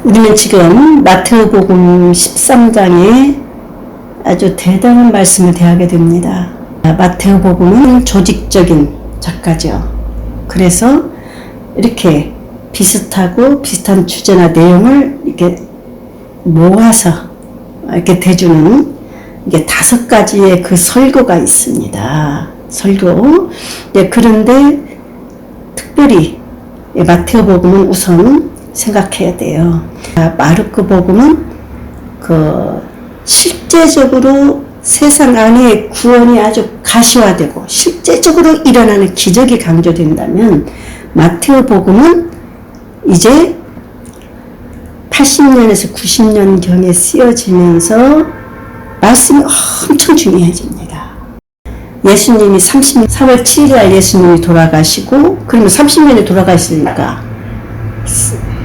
우리는 지금 마태복음 13장에 아주 대단한 말씀을 대하게 됩니다. 마태복음은 조직적인 작가죠. 그래서 이렇게 비슷한 주제나 내용을 이렇게 모아서 이렇게 대주는 이게 5가지의 그 설교가 있습니다. 설교. 네, 그런데 특별히 마태복음은 우선 생각해야 돼요. 마르코 복음은 실제적으로 세상 안에 구원이 아주 가시화되고 실제적으로 일어나는 기적이 강조된다면, 마테오 복음은 이제 80년에서 90년경에 쓰여지면서 말씀이 엄청 중요해집니다. 예수님이 3월 7일 예수님이 돌아가시고, 그러면 30년이 돌아가셨으니까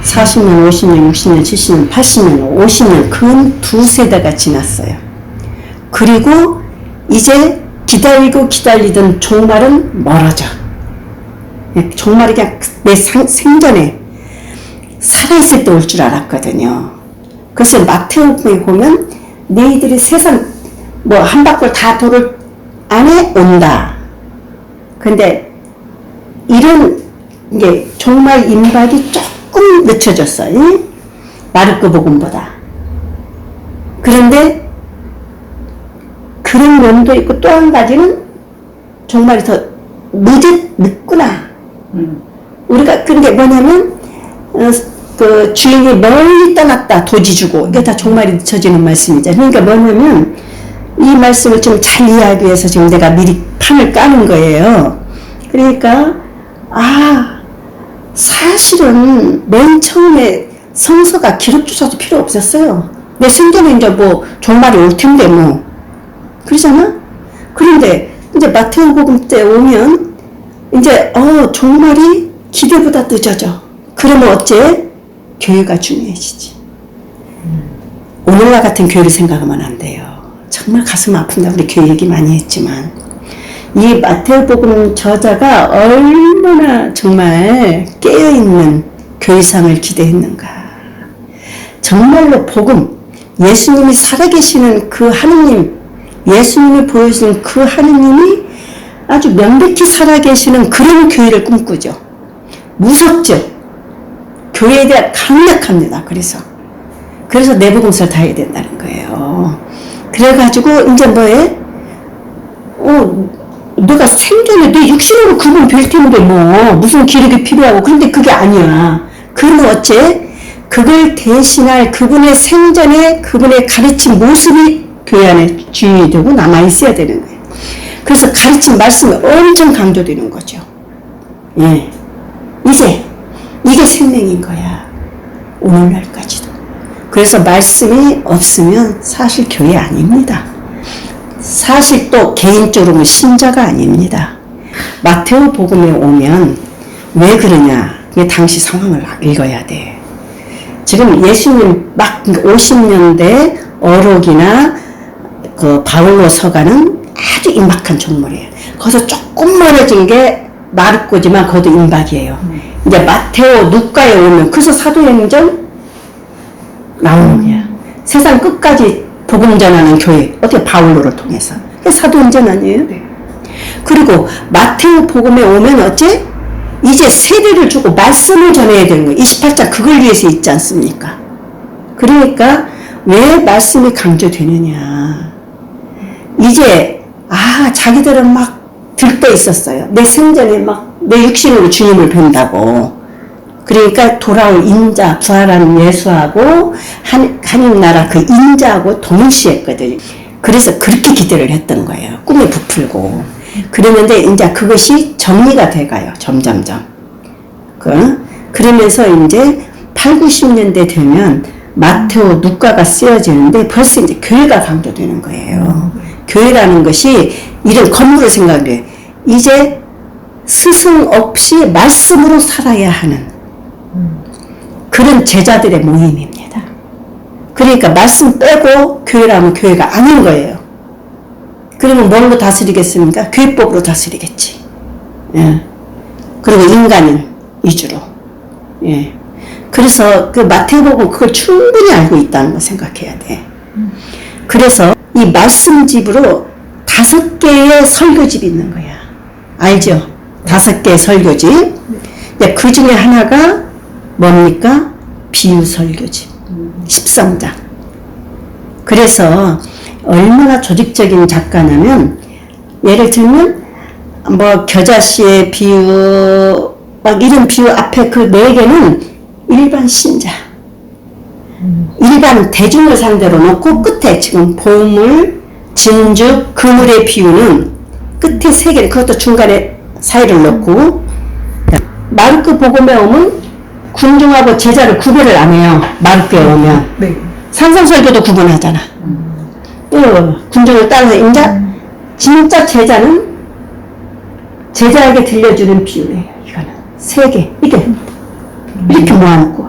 40년, 50년, 60년, 70년, 80년, 50년, 근 2세대가 지났어요. 그리고 이제 기다리던 종말은 멀어져. 종말이 그냥 내 생전에 살아있을 때 올 줄 알았거든요. 그래서 마태복음에 보면 너희들이 세상 한 바퀴 다 돌을 안에 온다. 근데 이런 이게 종말 임박이 조금 늦춰졌어요. 마르코 복음보다. 그런데 그런 면도 있고, 또 한 가지는 종말이 더 늦구나. 우리가 그런데 뭐냐면 그 주인이 멀리 떠났다, 도지 주고, 이게 다 종말이 늦춰지는 말씀이죠. 그러니까 뭐냐면 이 말씀을 좀 잘 이해하기 위해서 지금 내가 미리 판을 까는 거예요. 그러니까 사실은 맨 처음에 성서가 기록조차도 필요 없었어요. 내 생전에 이제 종말이 올 텐데 그러잖아? 그런데 이제 마태복음 때 오면 이제 종말이 기대보다 늦어져. 그러면 어째? 교회가 중요해지지. 오늘날 같은 교회를 생각하면 안 돼요. 정말 가슴 아픈다. 우리 교회 얘기 많이 했지만 이 마태복음 저자가 얼마나 정말 깨어있는 교회상을 기대했는가. 정말로 복음, 예수님이 살아계시는 그 하느님, 예수님이 보여주는 그 하느님이 아주 명백히 살아계시는 그런 교회를 꿈꾸죠. 무섭죠. 교회에 대한 강력합니다. 그래서 내부공사를 다 해야 된다는 거예요. 그래가지고 이제 너가 생전에 내 육신으로 그분 뵐 텐데 무슨 기록이 필요하고. 그런데 그게 아니야. 그러면 어째? 그걸 대신할 그분의 생전에 그분의 가르친 모습이 교회 안에 주인이 되고 남아있어야 되는 거예요. 그래서 가르친 말씀이 엄청 강조되는 거죠. 예. 이게 생명인 거야. 오늘날까지도. 그래서 말씀이 없으면 사실 교회 아닙니다. 사실 또 개인적으로는 신자가 아닙니다. 마테오 복음에 오면 왜 그러냐? 이게 당시 상황을 읽어야 돼. 지금 예수님 막 50년대 어록이나 그 바울로 서가는 아주 임박한 종말이에요. 거기서 조금 멀어진 게 마르코지만 그것도 임박이에요. 이제 마테오, 누가에 오면 그래서 사도행전 나오는 거야. 세상 끝까지 복음 전하는 교회. 어떻게? 바울로를 통해서. 그게 사도행전 아니에요? 네. 그리고 마테오 복음에 오면 어째? 이제 세례를 주고 말씀을 전해야 되는 거예요. 28장 그걸 위해서 있지 않습니까? 그러니까 왜 말씀이 강조되느냐. 이제 자기들은 막 들떠 있었어요. 내 생전에 내 육신으로 주님을 뵌다고. 그러니까 돌아올 인자, 부활하는 예수하고 하나님 나라 그 인자하고 동일시했거든요. 그래서 그렇게 기대를 했던 거예요. 꿈에 부풀고. 그러는데 이제 그것이 정리가 돼가요. 점점점. 그러면서 이제 8, 90년대 되면 마테오, 누가가 쓰여지는데 벌써 이제 교회가 강조되는 거예요. 교회라는 것이 이런 건물을 생각해. 이제 스승 없이 말씀으로 살아야 하는 그런 제자들의 모임입니다. 그러니까 말씀 빼고 교회라면 교회가 아닌 거예요. 그러면 뭘로 다스리겠습니까? 교회법으로 다스리겠지. 예. 그리고 인간인 위주로. 예. 그래서 그 마태복음 그걸 충분히 알고 있다는 거 생각해야 돼. 그래서 이 말씀집으로 5개의 설교집이 있는 거야. 알죠? 5개의 설교집. 그 중에 하나가 뭡니까? 비유 설교집. 13장. 그래서 얼마나 조직적인 작가냐면, 예를 들면 뭐 겨자씨의 비유, 막 이런 비유 앞에 그 4개는 일반 신자, 일반 대중을 상대로 놓고, 끝에 지금 보물, 진주, 그물의 비유는 끝에 3개, 그것도 중간에 사이를 넣고. 마르크 복음에 오면 군중하고 제자를 구별을 안 해요. 마르크에 오면. 네. 산상설교도 구분하잖아. 또 군중을 따라서 인자 진짜 제자는 제자에게 들려주는 비유예요. 이거는 3개 이렇게 모아놓고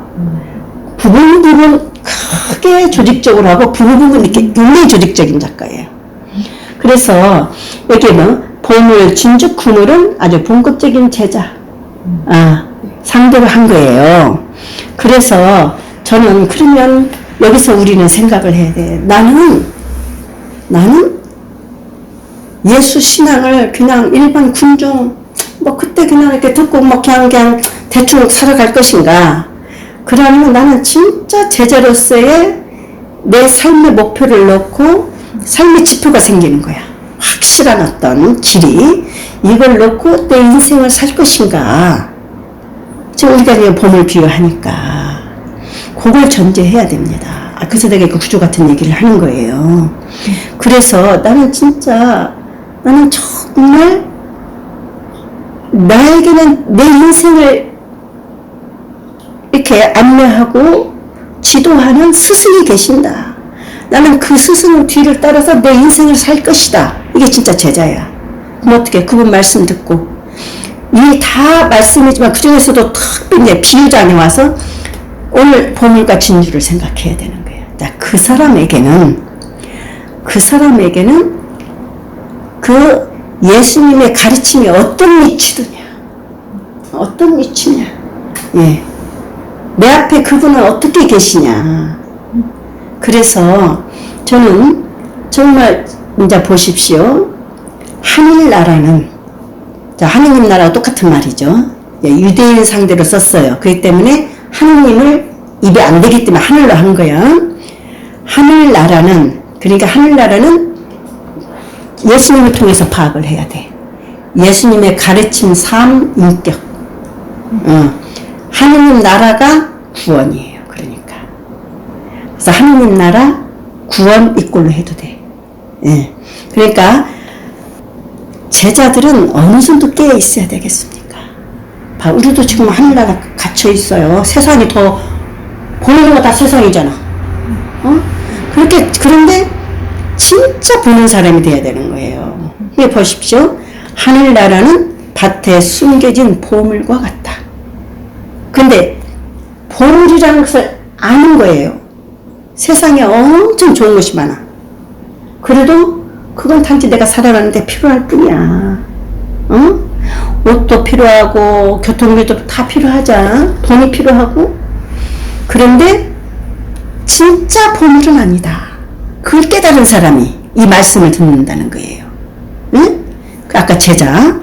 부분 크게 조직적으로 하고 부분 이렇게 굉장히 조직적인 작가예요. 그래서 여기 뭐 보물, 진주, 그물은 아주 본격적인 제자 상대로 한 거예요. 그래서 저는 그러면 여기서 우리는 생각을 해야 돼. 나는 예수 신앙을 그냥 일반 군중 뭐 그때 그냥 이렇게 듣고 뭐 그냥 대충 살아갈 것인가? 그러면 나는 진짜 제자로서의 내 삶의 목표를 놓고 삶의 지표가 생기는 거야. 확실한 어떤 길이, 이걸 놓고 내 인생을 살 것인가? 지금 우리가 이제 봄을 비유하니까 그걸 전제해야 됩니다. 그래서 내가 그 구조 같은 얘기를 하는 거예요. 그래서 나는 정말 나에게는 내 인생을 이렇게 안내하고 지도하는 스승이 계신다. 나는 그 스승 뒤를 따라서 내 인생을 살 것이다. 이게 진짜 제자야. 그럼 어떻게? 그분 말씀 듣고. 이게 다 말씀이지만 그 중에서도 특별히 비유장에 와서 오늘 보물과 진주를 생각해야 되는 거예요. 자, 그 사람에게는 그 예수님의 가르침이 어떤 위치느냐, 어떤 위치냐, 예, 내 앞에 그분은 어떻게 계시냐. 그래서 저는 정말 이제 보십시오. 하늘나라는, 자, 하느님 나라와 똑같은 말이죠. 예, 유대인 상대로 썼어요. 그렇기 때문에 하느님을 입에 안 되기 때문에 하늘로 한 거야. 하늘나라는, 그러니까 하늘나라는 예수님을 통해서 파악을 해야 돼. 예수님의 가르침, 삶, 인격. 하느님 나라가 구원이에요. 그러니까. 그래서 하느님 나라, 구원 이꼴로 해도 돼. 예. 그러니까 제자들은 어느 정도 깨어 있어야 되겠습니까? 우리도 지금 하늘나라 갇혀 있어요. 세상이 더 보는 거 다 세상이잖아. 그런데 진짜 보는 사람이 돼야 되는 거예요. 이게 보십시오. 하늘나라는 밭에 숨겨진 보물과 같다. 근데 보물이라는 것을 아는 거예요. 세상에 엄청 좋은 것이 많아. 그래도 그건 단지 내가 살아가는데 필요할 뿐이야. 옷도 필요하고 교통비도 다 필요하잖아. 돈이 필요하고. 그런데 진짜 보물은 아니다. 그걸 깨달은 사람이 이 말씀을 듣는다는 거예요. 응? 아까 제자.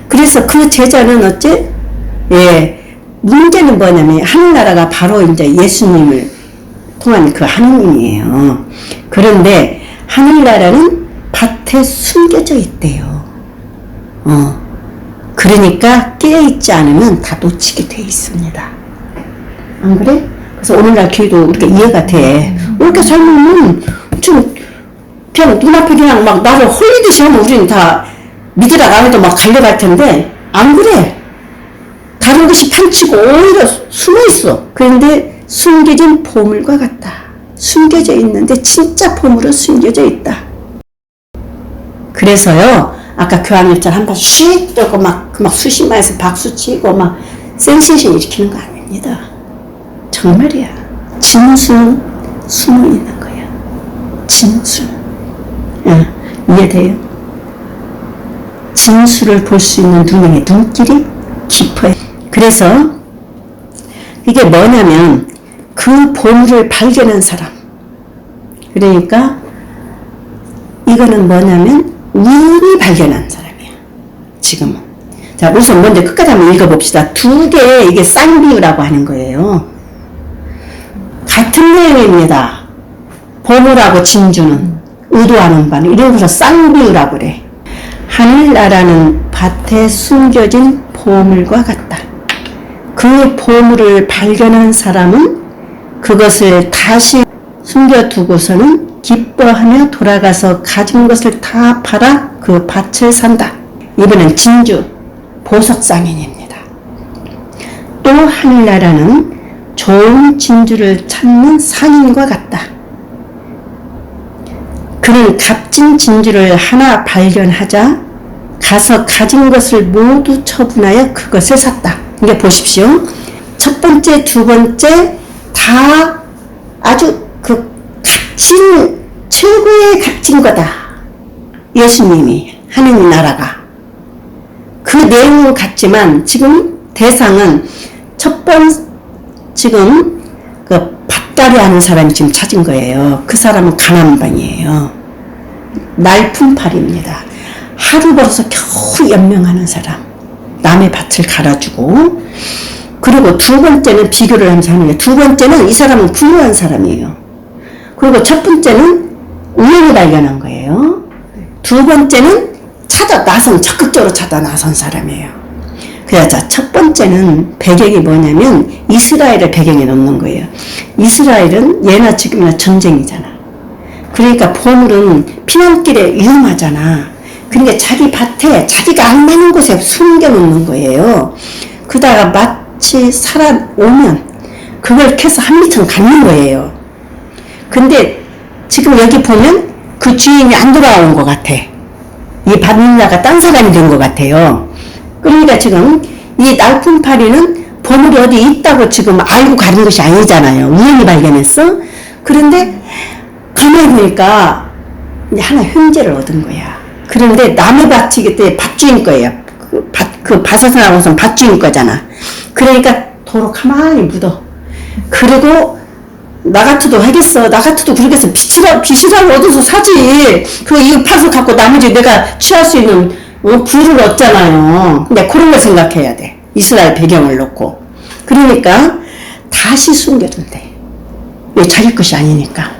그래서 그 제자는 어째? 예, 문제는 뭐냐면 하늘나라가 바로 이제 예수님을 통한 그 하느님이에요. 그런데 하늘나라는 밭에 숨겨져 있대요. 그러니까 깨어있지 않으면 다 놓치게 돼 있습니다. 안 그래? 그래서 오늘날 교회도 우리가 이해가 돼. 이렇게 살면 좀 그냥 눈앞에 그냥 막 나를 홀리듯이 하면 우리는 다 믿으라 안 해도 막 갈려갈 텐데 안 그래. 다른 것이 펼치고 오히려 숨어 있어. 그런데 숨겨진 보물과 같다. 숨겨져 있는데 진짜 보물은 숨겨져 있다. 그래서요, 아까 교환일절 한 번 씩 뜨고 막 수십만에서 박수 치고 막 센세이션 일으키는 거 아닙니다. 정말이야. 진수는 숨어 있는 거야. 진수. 이해돼요? 진수를 볼 수 있는 눈의 눈길이 깊어요. 그래서 이게 뭐냐면 그 보물을 발견한 사람. 그러니까 이거는 뭐냐면 우연히 발견한 사람이야. 지금은. 자, 우선 먼저 끝까지 한번 읽어봅시다. 두 개의 이게 쌍비유라고 하는 거예요. 같은 내용입니다. 보물하고 진주는 의도하는 바는 이런 것을 쌍비유라고 그래. 하늘나라는 밭에 숨겨진 보물과 같다. 그 보물을 발견한 사람은 그것을 다시 숨겨두고서는 기뻐하며 돌아가서 가진 것을 다 팔아 그 밭을 산다. 이번엔 진주, 보석상인입니다. 또 하늘나라는 좋은 진주를 찾는 상인과 같다. 그는 값진 진주를 하나 발견하자 가서 가진 것을 모두 처분하여 그것을 샀다. 이게 보십시오. 첫 번째, 두 번째 다 아주 그 값진, 최고의 값진 거다. 예수님이 하는 나라가. 그 내용은 같지만 지금 대상은 첫 번, 지금 그 밭갈이 하는 사람이 지금 찾은 거예요. 그 사람은 가난방이에요. 날품팔입니다. 하루 벌어서 겨우 연명하는 사람. 남의 밭을 갈아주고. 그리고 두 번째는 비교를 하면서 하는 거예요. 두 번째는 이 사람은 부유한 사람이에요. 그리고 첫 번째는 우연히 발견한 거예요. 두 번째는 적극적으로 찾아 나선 사람이에요. 그래서 첫 번째는 배경이 뭐냐면 이스라엘을 배경에 놓는 거예요. 이스라엘은 예나 지금이나 전쟁이잖아. 그러니까 보물은 피난길에 위험하잖아. 그러니까 자기 밭에 자기가 안 나는 곳에 숨겨놓는 거예요. 그러다가 마치 살아오면 그걸 캐서 한 미터 갖는 거예요. 근데 지금 여기 보면 그 주인이 안 돌아온 것 같아. 이 밭일자가 딴 사람이 된 것 같아요. 그러니까 지금 이 날품팔이는 보물이 어디 있다고 지금 알고 가는 것이 아니잖아요. 우연히 발견했어. 그런데 가만히 보니까 이제 하나 흉재를 얻은 거야. 그런데 남의 밭이기 때문에 밭주인 거예요. 그 밭에서 나고선 밭주인 거잖아. 그러니까 도로 가만히 묻어. 그리고 나 같아도 하겠어. 나 같아도 그러겠어. 빚이라고 얻어서 사지. 이거 팥을 갖고 나머지 내가 취할 수 있는 부를 얻잖아요. 근데 그런 걸 생각해야 돼. 이스라엘 배경을 놓고. 그러니까 다시 숨겨둔대. 왜 자기 것이 아니니까.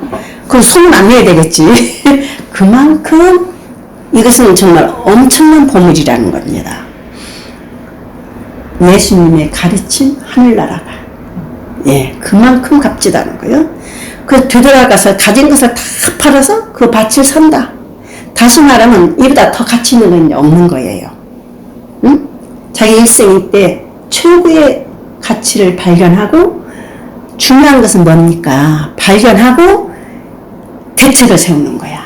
그럼 소문 안 내야 되겠지. 그만큼 이것은 정말 엄청난 보물이라는 겁니다. 예수님의 가르친 하늘나라가. 예, 그만큼 값지다는 거예요. 그 되돌아가서 가진 것을 다 팔아서 그 밭을 산다. 다시 말하면 이보다 더 가치 있는 건 없는 거예요. 응? 자기 일생 때 최고의 가치를 발견하고 중요한 것은 뭡니까? 발견하고 대책을 세우는 거야.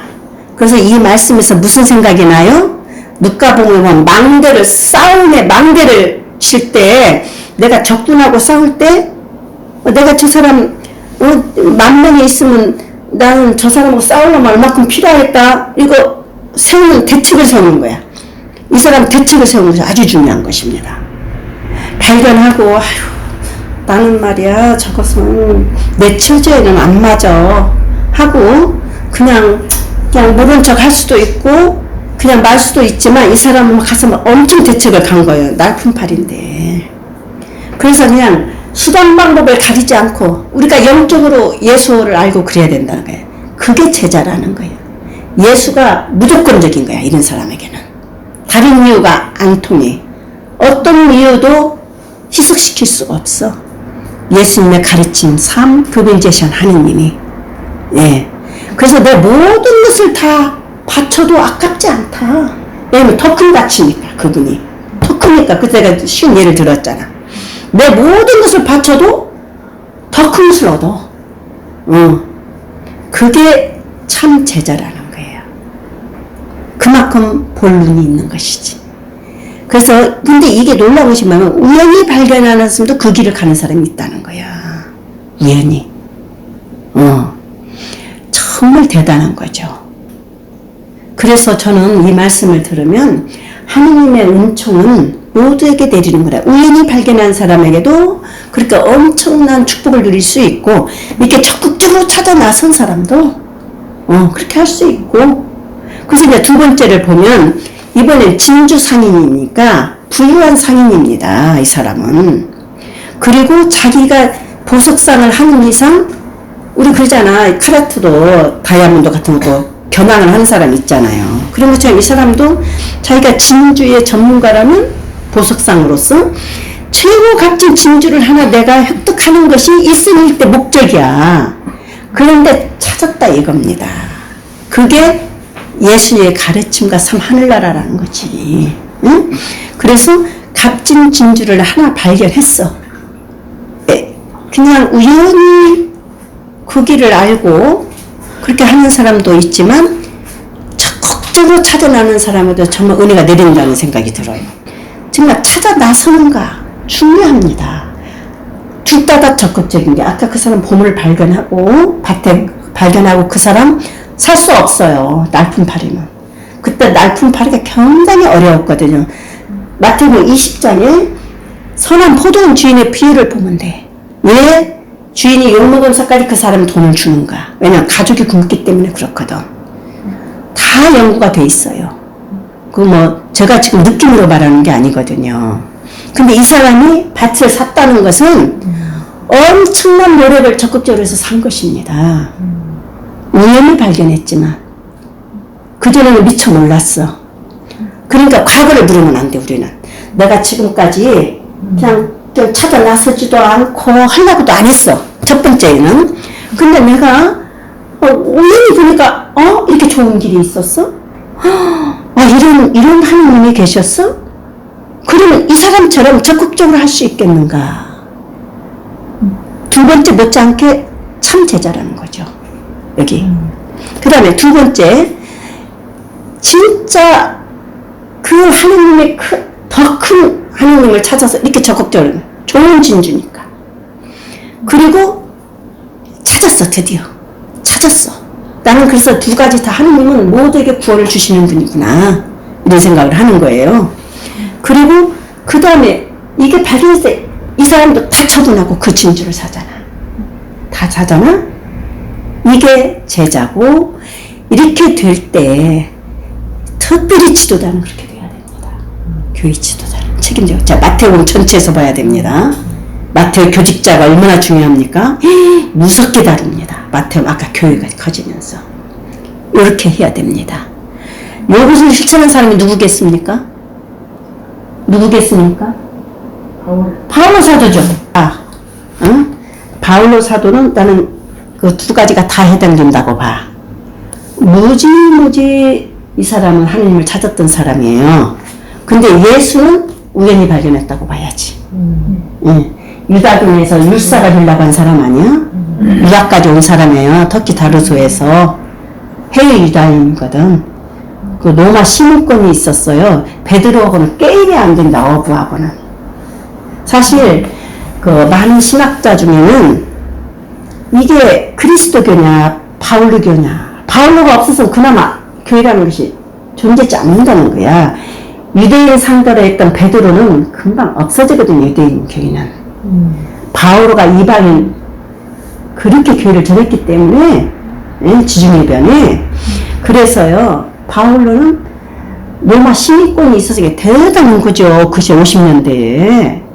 그래서 이 말씀에서 무슨 생각이 나요? 누가복음은 망대를 칠 때 내가 적군하고 싸울 때 내가 저 사람 10,000명이 있으면 나는 저 사람하고 싸우려면 얼마큼 필요하겠다. 이거 대책을 세우는 거야. 이 사람 대책을 세우는 것이 아주 중요한 것입니다. 발견하고 나는 말이야 저것은 내 처지에는 안 맞아 하고 그냥 모른 척 할 수도 있고 그냥 말 수도 있지만 이 사람은 가서 엄청 대책을 간 거예요. 날품팔인데. 그래서 그냥 수단 방법을 가리지 않고 우리가 영적으로 예수를 알고 그래야 된다는 거예요. 그게 제자라는 거예요. 예수가 무조건적인 거야. 이런 사람에게는. 다른 이유가 안 통해. 어떤 이유도 희석시킬 수가 없어. 예수님의 가르친 삶, 그분 제시한 하느님이. 예. 그래서 내 모든 것을 다 바쳐도 아깝지 않다. 왜냐면 더 큰 가치니까 그분이. 더 크니까 그때 내가 쉬운 예를 들었잖아. 내 모든 것을 바쳐도 더 큰 것을 얻어. 그게 참 제자라는 거예요. 그만큼 볼 눈이 있는 것이지. 그래서 근데 이게 놀라운 것이 뭐냐면 우연히 발견하는 사람도 그 길을 가는 사람이 있다는 거야. 우연히. 정말 대단한 거죠. 그래서 저는 이 말씀을 들으면 하느님의 은총은 모두에게 내리는 거라. 우연히 발견한 사람에게도 그러니까 엄청난 축복을 누릴 수 있고, 이렇게 적극적으로 찾아 나선 사람도 그렇게 할 수 있고. 그래서 이제 두 번째를 보면, 이번엔 진주 상인이니까 부유한 상인입니다, 이 사람은. 그리고 자기가 보석상을 하는 이상, 우리 그러잖아, 카라트도 다이아몬드 같은 거 겨냥을 하는 사람 있잖아요. 그런 것처럼 이 사람도 자기가 진주의 전문가라는 보석상으로서 최고 값진 진주를 하나 내가 획득하는 것이 일생일대 목적이야. 그런데 찾았다 이겁니다. 그게 예수의 가르침과 삼 하늘나라라는 거지. 응? 그래서 값진 진주를 하나 발견했어. 그냥 우연히 그 길을 알고 그렇게 하는 사람도 있지만 적극적으로 찾아 나는 사람에도 정말 은혜가 내린다는 생각이 들어요. 정말 찾아 나서는가 중요합니다. 둘 다 적극적인 게, 아까 그 사람 보물을 발견하고 밭에 발견하고 그 사람 살 수 없어요. 날품팔이면. 그때 날품팔이가 굉장히 어려웠거든요. 마태복음 20장에 선한 포도원 주인의 비유를 보면 돼. 왜 주인이 욕먹으면서까지 그 사람 돈을 주는가? 왜냐면 가족이 굶기 때문에 그렇거든. 다 연구가 돼 있어요. 제가 지금 느낌으로 말하는 게 아니거든요. 근데 이 사람이 밭을 샀다는 것은 엄청난 노력을 적극적으로 해서 산 것입니다. 우연히 발견했지만 그전에는 미처 몰랐어. 그러니까 과거를 물으면 안 돼. 우리는 내가 지금까지 그냥 좀 찾아 나서지도 않고 하려고도 안 했어. 첫 번째는. 근데 내가 우연히 보니까 이렇게 좋은 길이 있었어? 이런 하나님이 계셨어? 그러면 이 사람처럼 적극적으로 할 수 있겠는가? 두 번째 못지않게 참 제자라는 거죠. 여기. 그 다음에 두 번째, 진짜 그 하나님의 더 큰 하나님을 찾아서 이렇게 적극적으로, 좋은 진주니까. 그리고 찾았어. 드디어 찾았어. 나는 그래서 두 가지 다 하나님은 모두에게 구원을 주시는 분이구나, 이런 생각을 하는 거예요. 그리고 그 다음에 이게 발견했을 때 이 사람도 다 처분하고 그 진주를 사잖아. 다 사잖아. 이게 제자고, 이렇게 될 때 특별히 지도자는 그렇게 돼야 됩니다. 교회 지도자는 책임져. 자, 마태복음 전체에서 봐야 됩니다. 마태오 교직자가 얼마나 중요합니까? 무섭게 다룹니다. 마태오 아까 교회가 커지면서 이렇게 해야 됩니다. 이것을 실천한 사람이 누구겠습니까? 바울로 사도죠. 바울로 사도는 나는 그 두 가지가 다 해당된다고 봐. 무지무지 이 사람은 하나님을 찾았던 사람이에요. 근데 예수는 우연히 발견했다고 봐야지. 유다교에서 율사가 되려고 한 사람 아니야? 유다까지 온 사람이에요. 터키 다르소에서. 해외 유다인이거든. 그 로마 시민권이 있었어요. 베드로하고는 게임이 안 된다, 어부하고는. 사실 그 많은 신학자 중에는 이게 그리스도교냐 바울로교냐, 바울로가 없어서 그나마 교회라는 것이 존재하지 않는다는 거야. 유대인 상대로 했던 베드로는 금방 없어지거든요. 유대인 교회는. 바울로가 이방인 그렇게 교회를 전했기 때문에, 지중해변에. 그래서요, 바울로는 로마 시민권이 있어서 대단한 거죠. 그시 50년대에.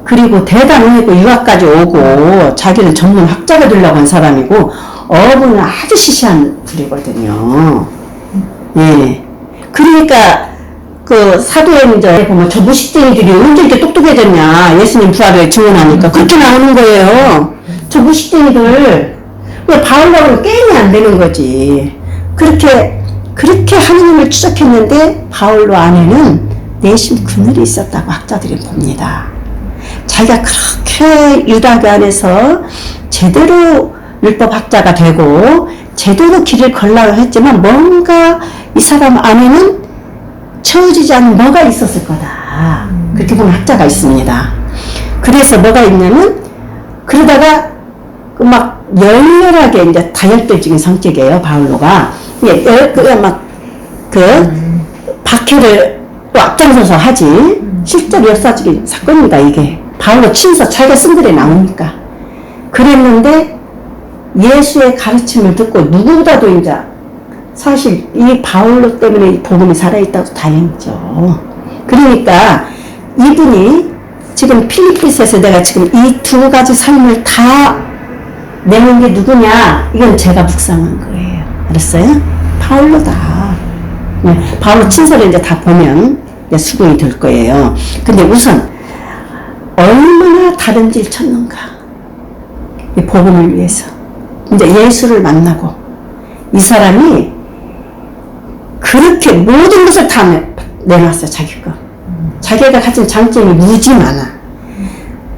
그리고 대단하고 유학까지 오고 자기는 전문 학자가 되려고 한 사람이고, 어부는 아주 시시한 분이거든요. 예. 그러니까 그 사도행전에 보면 저 무식쟁이들이 언제 이렇게 똑똑해졌냐, 예수님 부활을 증언하니까 그렇게 나오는 거예요. 저 무식쟁이들. 왜 바울로는 게임이 안 되는 거지. 그렇게 하느님을 추적했는데 바울로 안에는 내심 그늘이 있었다고 학자들이 봅니다. 자기가 그렇게 유다교 안에서 제대로 율법학자가 되고 제대로 길을 걸라고 했지만 뭔가 이 사람 안에는 채워지지 않은 뭐가 있었을 거다. 그렇게 보는 학자가 있습니다. 그래서 뭐가 있냐면, 그러다가 막 열렬하게 이제 다혈질적인 성격이에요, 바울로가. 박해를 또 앞장서서 하지. 실제로 역사적인 사건입니다, 이게. 바울로 친서 자기가 쓴 글에 나오니까. 그랬는데 예수의 가르침을 듣고 누구보다도 이제 사실 이 바울로 때문에 복음이 살아있다고 다행이죠. 그러니까 이분이 지금 필리핀에서 내가 지금 이 두 가지 삶을 다 내는 게 누구냐? 이건 제가 묵상한 거예요. 알았어요? 바울로다. 네, 바울로 친서를 이제 다 보면 이제 수긍이 될 거예요. 근데 우선 얼마나 다른 길 쳤는가? 이 복음을 위해서. 이제 예수를 만나고 이 사람이 그렇게 모든 것을 다 내놨어요. 자기 거. 자기가 가진 장점이 무지 많아.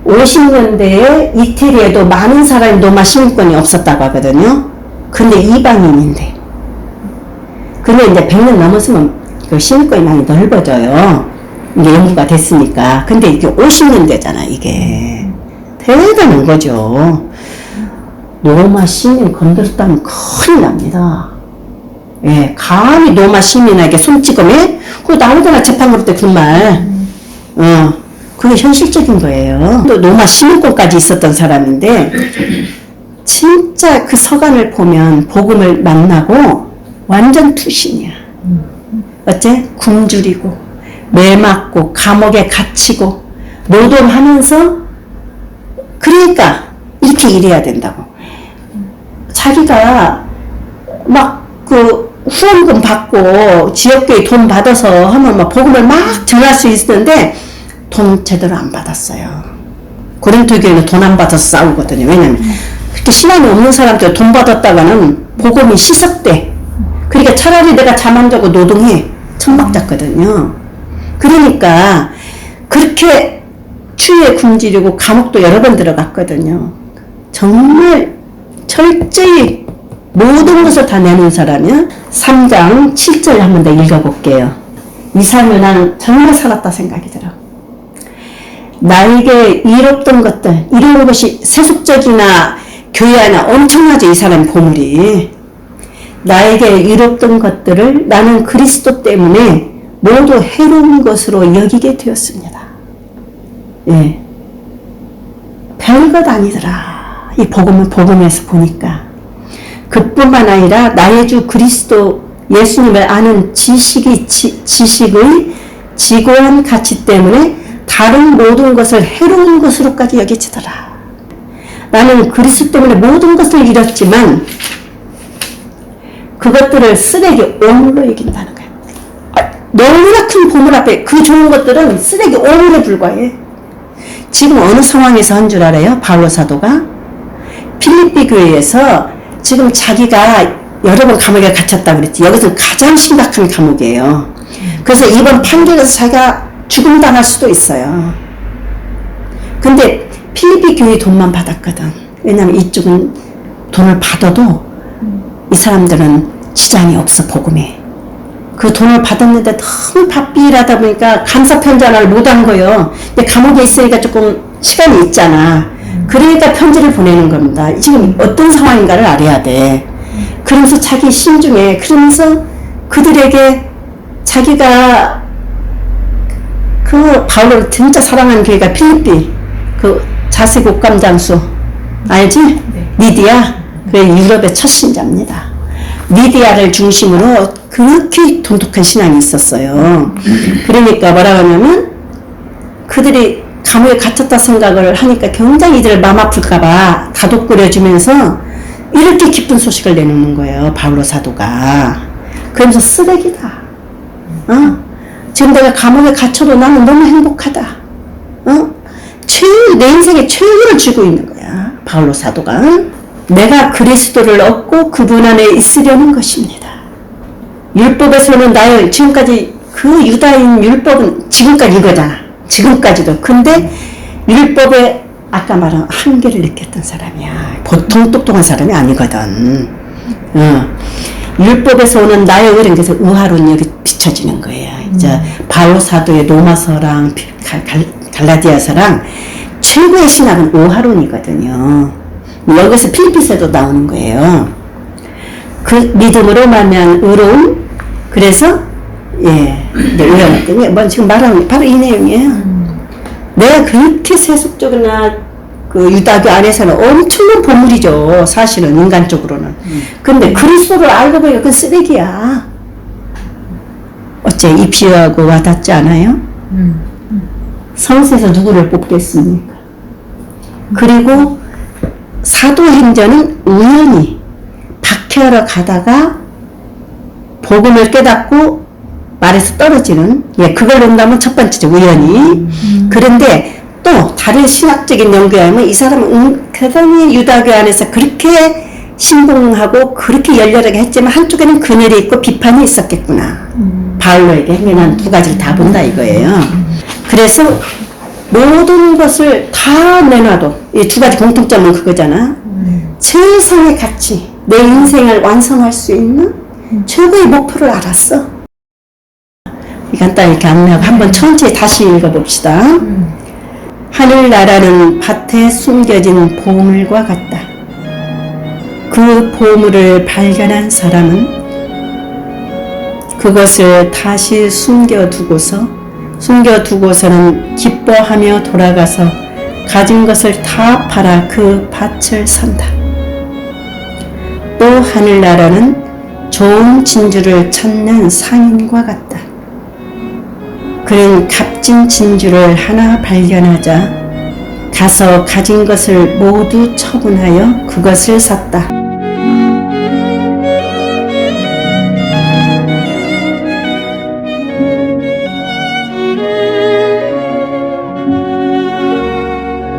50년대에 이태리에도 많은 사람이 로마 시민권이 없었다고 하거든요. 근데 이방인인데. 근데 이제 100년 넘었으면 그 시민권이 많이 넓어져요. 이게 연구가 됐으니까. 근데 이게 50년대잖아, 이게. 대단한 거죠. 로마 시민 건드렸다면 큰일 납니다. 예, 감히 로마 시민에게 손찌검에 그거 나오잖아, 재판으로 때 정말. 그게 현실적인 거예요. 또 로마 시민권까지 있었던 사람인데 진짜 그 서간을 보면 복음을 만나고 완전 투신이야. 어째? 굶주리고 매 맞고 감옥에 갇히고 노동하면서 그러니까 이렇게 일해야 된다고. 자기가 막 그 후원금 받고 지역교회 돈 받아서 하면 막 복음을 막 전할 수 있었는데 돈 제대로 안 받았어요. 고린도 교회는 돈 안 받아서 싸우거든요. 왜냐면 그렇게 신앙이 없는 사람들 돈 받았다가는 복음이 시석돼. 그러니까 차라리 내가 잠 안 자고 노동해. 천막 잡거든요. 그러니까 그렇게 추위에 굶주리고 감옥도 여러 번 들어갔거든요. 정말 철저히 모든 것을 다 내는 사람이야. 3장 7절 한번 더 읽어볼게요. 이 삶을 나는 정말 살았다 생각이 들어. 나에게 이롭던 것들, 이런 것이 세속적이나 교회 안에 엄청나죠. 이 사람의 보물이. 나에게 이롭던 것들을 나는 그리스도 때문에 모두 해로운 것으로 여기게 되었습니다. 예. 별것 아니더라. 이 복음에서 보니까. 그뿐만 아니라 나의 주 그리스도 예수님을 아는 지식의 지고한 가치 때문에 다른 모든 것을 해로운 것으로까지 여기지더라. 나는 그리스도 때문에 모든 것을 잃었지만 그것들을 쓰레기 오물로 여긴다는 거예요. 너무나 큰 보물 앞에 그 좋은 것들은 쓰레기 오물에 불과해. 지금 어느 상황에서 한 줄 알아요? 바울로 사도가 필리피 교회에서 지금 자기가 여러 번 감옥에 갇혔다고 그랬지. 여기서 가장 심각한 감옥이에요. 그래서 이번 판결에서 자기가 죽음당할 수도 있어요. 근데 필리피 교회 돈만 받았거든. 왜냐면 이쪽은 돈을 받아도 이 사람들은 지장이 없어, 복음에. 그 돈을 받았는데 너무 바삐 일하다 보니까 감사 편지 하나를 못한 거예요. 근데 감옥에 있으니까 조금 시간이 있잖아. 그러니까 편지를 보내는 겁니다. 지금 어떤 상황인가를 알아야 돼. 그러면서 자기 심중에, 그러면서 그들에게 자기가 그 바울을 진짜 사랑하는 교회가 필리피, 그 자색 옷감 장수 알지? 네. 리디아, 그 유럽의 첫 신자입니다. 리디아를 중심으로 그렇게 돈독한 신앙이 있었어요. 그러니까 뭐라고 하냐면 그들이 감옥에 갇혔다 생각을 하니까 굉장히 이들 마음 아플까봐 다독거려주면서 이렇게 기쁜 소식을 내놓는 거예요. 바울로 사도가. 그러면서 쓰레기다. 지금 내가 감옥에 갇혀도 나는 너무 행복하다. 내 인생에 최고를 쥐고 있는 거야. 바울로 사도가. 내가 그리스도를 얻고 그분 안에 있으려는 것입니다. 율법에서는 나의 지금까지 그 유다인 율법은 지금까지 이거잖아. 지금까지도. 근데 율법에 아까 말한 한계를 느꼈던 사람이야. 보통 똑똑한 사람이 아니거든. 율법에서 오는 나의 의뢰는 그래서 우하론이 여기 비춰지는 거예요. 이제 바울 사도의 로마서랑 갈라디아서랑 최고의 신학은 우하론이거든요. 여기서 필리핀에도 나오는 거예요. 그 믿음으로 말미암은 의로움. 그래서 예, 의로웠더니 뭐 지금 말하는 게 바로 이 내용이에요. 내가 그렇게 세속적이나 그 유다교 안에서는 엄청난 보물이죠. 사실은 인간적으로는. 근데 그리스도를 알고 보니까 그건 쓰레기야. 어째 이 비유하고 와닿지 않아요? 성서에서 누구를 뽑겠습니까? 그리고 사도행전은 우연히 박해하러 가다가 복음을 깨닫고 말에서 떨어지는, 그걸 본다면 첫 번째죠, 우연히. 그런데 또 다른 신학적인 연구에 하면 이 사람은 대단히 유다교 안에서 그렇게 신봉하고 그렇게 열렬하게 했지만 한쪽에는 그늘이 있고 비판이 있었겠구나. 바울로에게 행해난 두 가지를 다 본다 이거예요. 그래서 모든 것을 다 내놔도 이 두 가지 공통점은 그거잖아. 최상의 가치, 내 인생을 완성할 수 있는 최고의 목표를 알았어. 간단히 이렇게 안내하고 한번 천천히 다시 읽어봅시다. 하늘나라는 밭에 숨겨진 보물과 같다. 그 보물을 발견한 사람은 그것을 다시 숨겨두고서는 기뻐하며 돌아가서 가진 것을 다 팔아 그 밭을 산다. 또 하늘나라는 좋은 진주를 찾는 상인과 같다. 그는 값진 진주를 하나 발견하자 가서 가진 것을 모두 처분하여 그것을 샀다.